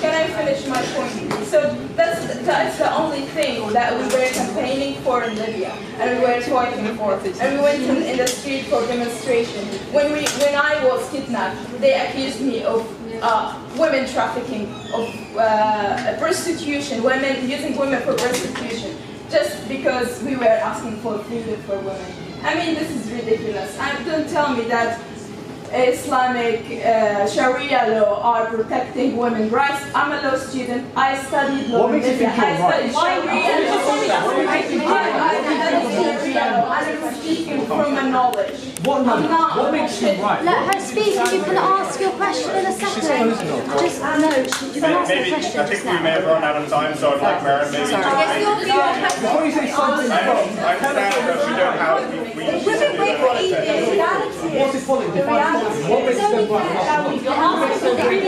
Can I finish my point? So that's the only thing that we were campaigning for in Libya, and we were fighting for. And we went in the street for demonstration. When I was kidnapped, they accused me of women trafficking, of prostitution, using women for prostitution, just because we were asking for freedom for women. I mean, this is ridiculous. And don't tell me that Islamic Sharia law are protecting women's rights. I'm a law student. I studied law. What makes you think you're right? I'm speaking from my knowledge. What makes you right? Let her speak and you can ask your question in a second. Just, no, you can ask the question. I think we may have run out of time, so I'd like Maren maybe to... Before you say something wrong, I understand that we don't have... We need to do that. what's it following? Define following. What makes them right? Let's have three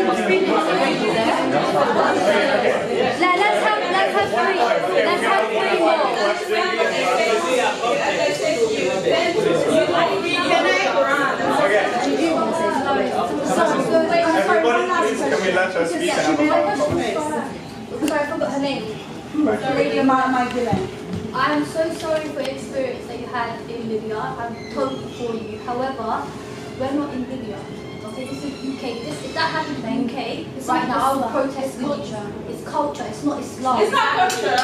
Everybody, please, can we let her speak and have a Sorry, I forgot her name. I am so sorry for the experience that you had in Libya. I'm totally for you. However, we're not in Libya. Okay, this is UK. If that happened in the UK, right now I would protest culture. It's culture. It's not Islam. It's not culture.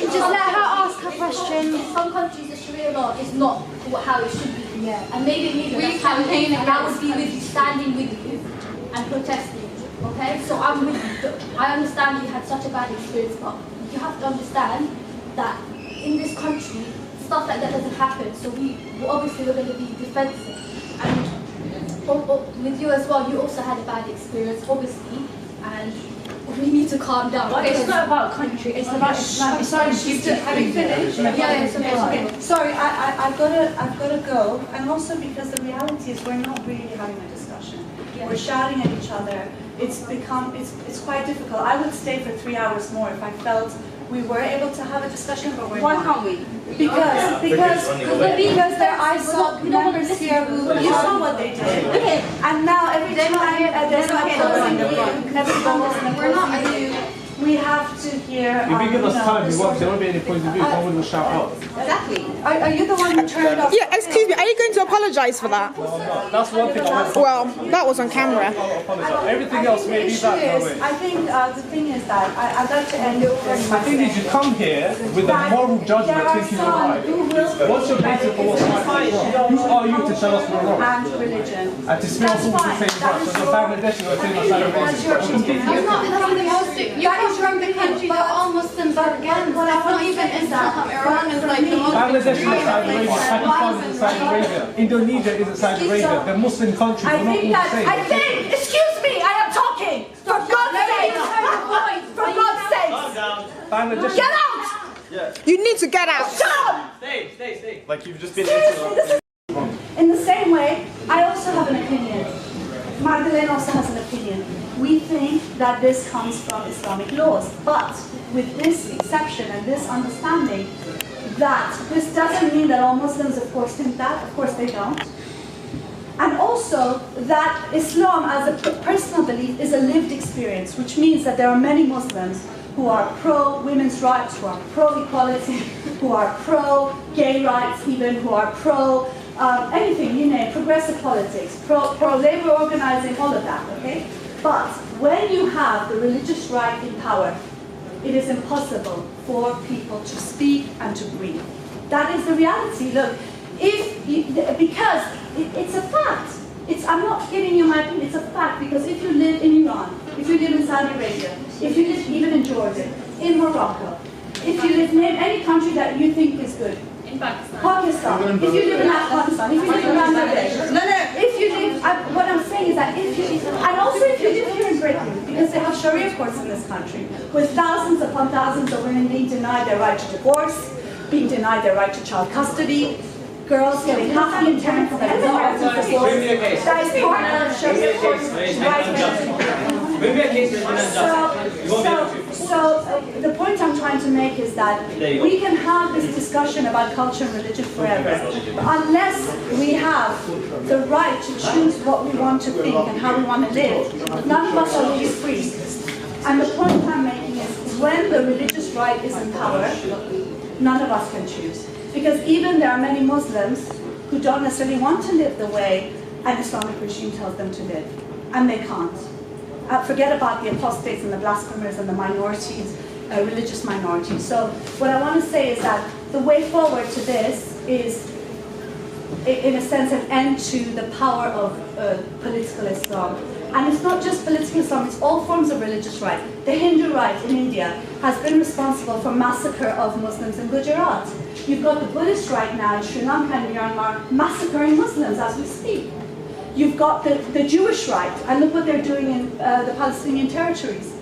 Just let her ask her question. In some countries, the Sharia law is not how it should be. Yeah. And maybe that's how it is, and I would be with you, standing with you, and protesting. Okay, so I'm with you. I understand you had such a bad experience, but you have to understand that in this country, stuff like that doesn't happen. So obviously we're going to be defensive. And with you as well, you also had a bad experience, obviously, and we need to calm down. Well, it's not about country, it's about Islam. Sorry, have you finished? Yeah, it's okay. Sorry, I've got to go, and also because the reality is we're not really having a discussion. Yeah. We're shouting at each other. It's quite difficult. I would stay for 3 hours more if I felt we were able to have a discussion, but we're not. Why can't we? Because I saw members here who you saw what they did, and now every time there's no closing the we're not. We have to hear. If you give us time, we won't. There won't be any points of view. Someone will shout out. Exactly. Are you the one who turned off? Yeah, excuse me, are you going to apologise for that? No, I'm not. That's one thing I want to Well, that was on camera. Everything else may be that way. I think the thing is that I'd like to end it very The thing is, you come here with a moral judgment thinking you're right. What's your basis for what's right and wrong? Who are you to tell us we're wrong? and religion. And to smell all the same rights. So the Bangladeshi are saying that's You're from the country where all Muslims are against. That's not even Islam. Iran is like the most. Bangladesh is Saudi Arabia, Pakistan is Saudi Arabia, Indonesia is Saudi Arabia. They're Muslim countries, we're not all the same. I think, excuse me, I am talking! For God's sake! For God's sake! Bangladesh. Get out! You need to get out. Shut up! Stay. Like you've just been interrupted. In the same way, I also have an opinion. Magdalene also has an opinion. We think that this comes from Islamic laws, but with this exception and this understanding that this doesn't mean that all Muslims, of course, think that. Of course, they don't. And also that Islam as a personal belief is a lived experience, which means that there are many Muslims who are pro-women's rights, who are pro-equality, who are pro-gay rights even, who are pro anything, you name, progressive politics, pro-labor organizing, all of that, okay? But when you have the religious right in power, it is impossible for people to speak and to breathe. That is the reality. Look, because it's a fact. I'm not giving you my opinion, it's a fact, because if you live in Iran, if you live in Saudi Arabia, if you live even in Jordan, in Morocco, if you live in any country that you think is good, In Pakistan. Pakistan, if you live in Afghanistan, if you live in Bangladesh, if you live, what I'm saying is that and also if you live here in Britain, because they have Sharia courts in this country, with thousands upon thousands of women being denied their right to divorce, being denied their right to child custody, girls getting half the internment for their divorce, that is part of Sharia courts' right. So the point I'm trying to make is that we can have this discussion about culture and religion forever, unless we have the right to choose what we want to think and how we want to live, none of us are really free. And the point I'm making is when the religious right is in power, none of us can choose. Because even there are many Muslims who don't necessarily want to live the way an Islamic regime tells them to live. And they can't. Forget about the apostates and the blasphemers and the minorities, religious minorities. So what I want to say is that the way forward to this is, in a sense, an end to the power of political Islam. And it's not just political Islam, it's all forms of religious right. The Hindu right in India has been responsible for massacre of Muslims in Gujarat. You've got the Buddhist right now in Sri Lanka and Myanmar massacring Muslims as we speak. You've got the Jewish right, and look what they're doing in the Palestinian territories.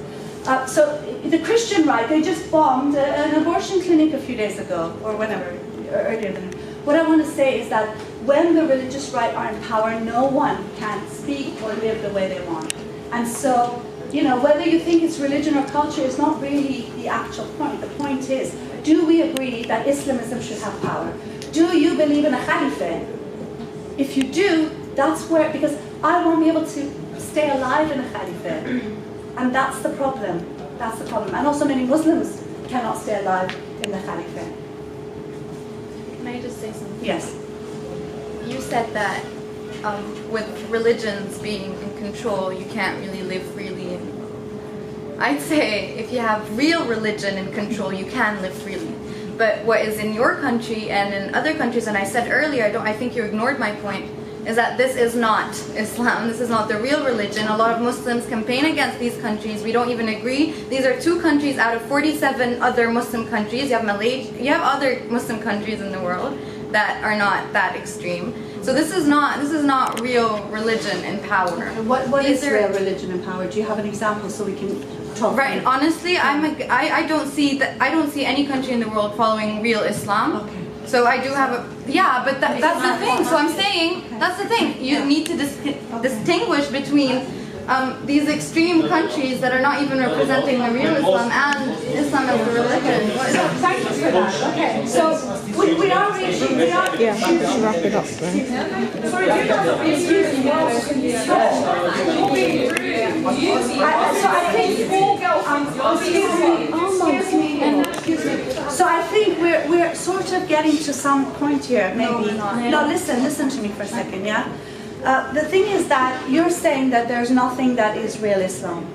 So the Christian right, they just bombed an abortion clinic a few days ago, or whenever, earlier than. What I want to say is that when the religious right are in power, no one can speak or live the way they want. And so, you know, whether you think it's religion or culture is not really the actual point. The point is, do we agree that Islamism should have power? Do you believe in a caliphate? If you do, that's where, because I won't be able to stay alive in a caliphate. And that's the problem. That's the problem. And also many Muslims cannot stay alive in the caliphate. Can I just say something? Yes. You said that with religions being in control, you can't really live freely. I'd say if you have real religion in control, you can live freely. But what is in your country and in other countries, and I said earlier, I think you ignored my point, is that this is not Islam. This is not the real religion. A lot of Muslims campaign against these countries. We don't even agree. These are 2 countries out of 47 other Muslim countries. You have Malaysia, you have other Muslim countries in the world that are not that extreme. So this is not real religion in power. What is real religion in power? Do you have an example so we can talk? Right. Honestly, I don't see any country in the world following real Islam. Okay. So I do have a, but that's the thing. So I'm saying, that's the thing. You need to distinguish between these extreme countries that are not even representing the real Islam and Islam as a religion. Thank you for that. Okay, so we are reaching, Yeah, should wrap it up then. sorry, do not excuse me. So I think, excuse me. So I think we're sort of getting to some point here, maybe. No, listen to me for a second, yeah? The thing is that you're saying that there's nothing that is real Islam,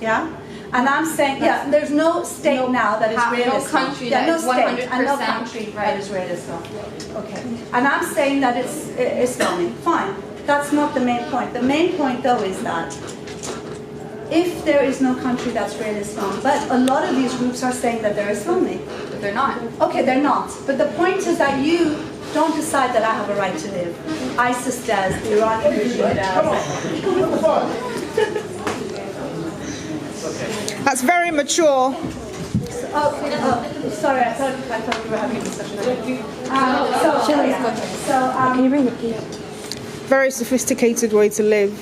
yeah? And I'm saying, there's no state now that is real Islam. Country that is 100% and no country that is real Islam. Okay. And I'm saying that it's Islamic. Fine. That's not the main point. The main point, though, is that if there is no country that's real Islam, but a lot of these groups are saying that they're Islamic. But they're not. Okay, they're not. But the point is that you don't decide that I have a right to live. ISIS does, the Iranian regime does. That's very mature. Sorry, I thought we were having a discussion. Can you bring it, please? Very sophisticated way to live.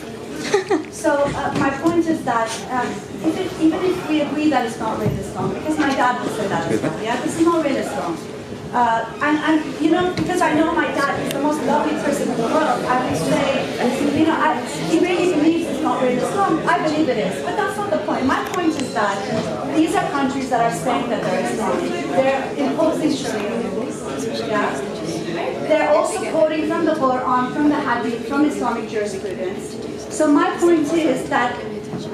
So my point is that even if we agree that it's not real Islam, because my dad would say that as well, yeah, this is not real Islam. And you know, because I know my dad is the most lovely person in the world, I would say, you know, he really believes it's not real Islam. I believe it is, but that's not the point. My point is that these are countries that are saying that they're Islamic. They're imposing Sharia rules. Yeah. They're also quoting from the Quran, from the Hadith, from Islamic jurisprudence. So my point is that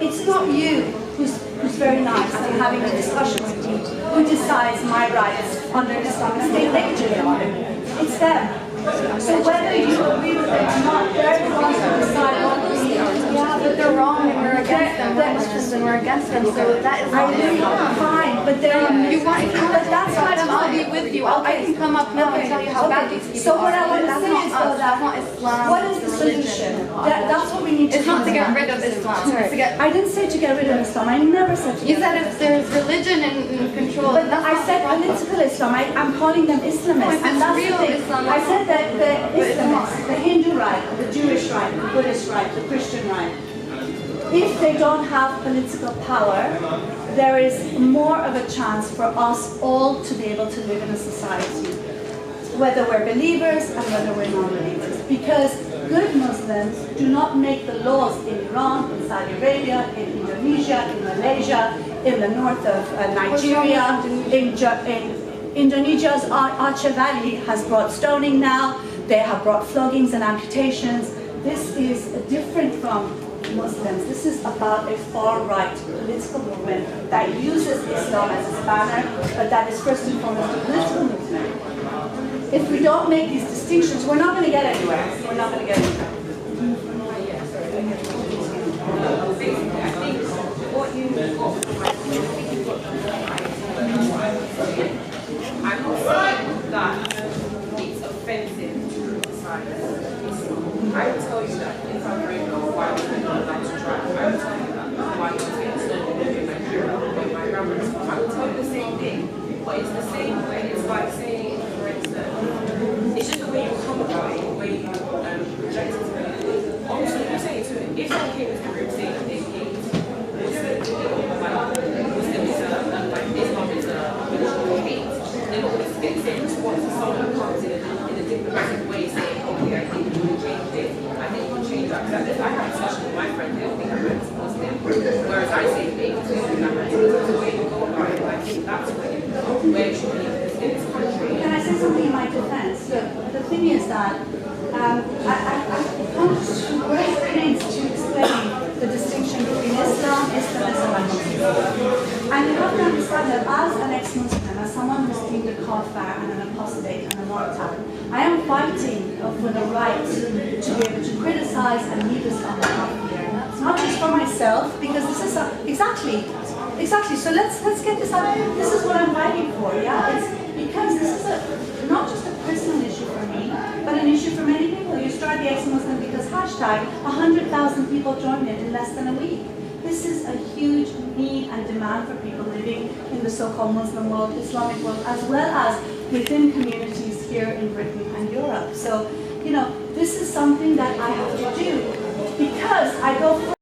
it's not you who's very nice and having a discussion with me who decides my rights under Islamic State legislature. It's them. So whether you agree with them or not, they're the ones who decide what we do. Yeah, but they're wrong and we're against them. We're Muslims and we're against them. So that is not fine, but they're but that's why I'll be with you. I can come up now and tell you how bad these people So what I want to That's say not is us. though That's not that Islam. what is the solution? That's what we need to It's not to do. get rid of Islam. It's to get. I didn't say to get rid of Islam. I never said to You get said rid of if there's religion and control. But that's I not said the problem. political Islam. I'm calling them Islamists. if it's And that's real the thing. Islam, I said that the it's not. Islamists, the Hindu right, the Jewish right, the Buddhist right, the Christian right, if they don't have political power, there is more of a chance for us all to be able to live in a society, whether we're believers and whether we're non-believers. Because good Muslims do not make the laws in Iran, in Saudi Arabia, in Indonesia, in Malaysia, in the north of Nigeria, in Indonesia's Aceh Valley has brought stoning now. They have brought floggings and amputations. This is different from Muslims. This is about a far-right political movement that uses Islam as a banner, but that is first and foremost a political movement. If we don't make these distinctions, we're not going to get anywhere. We're not going to get anywhere. I'm not saying that it's offensive to criticize Islam. I will tell you that if I'm very low, why would I not like to drive? I will tell you that why I'm not getting stolen in Nigeria when my grandma's home. I will tell you the same thing, but it's the same way. It's like saying, for instance, it's just the way you come about it, the way you project it to me. Obviously, you're saying to it, if someone came into the group saying they hate Muslims, Muslim is like Islam is a religion of hate, they're not going to get sent to what someone who comes in a diplomatic way saying, okay, I think you can change this, I think you can change that. Because I have a discussion with my friend, they don't think I'm anti-Muslim, whereas I say they do think I'm anti-Muslim. The way you go about it, I think that's where it should be in this country. Can I say something in my defense? Look, the thing is that I've come to great pains to explain the distinction between Islam, Islamism, and Muslim. And you have to understand that as an ex-Muslim, as someone who's deemed a kafir and an apostate and a murtad, I am fighting for the right to be able to criticize and leave Islam here. Not just for myself, because this is exactly. So let's get this out. This is what I'm fighting for. Yeah, it's because this is not just a personal issue for me, but an issue for many people. You start the ex-Muslim because hashtag 100,000 people joined it in less than a week. This is a huge need and demand for people living in the so-called Muslim world, Islamic world, as well as within communities here in Britain and Europe. So, this is something that I have to do because I go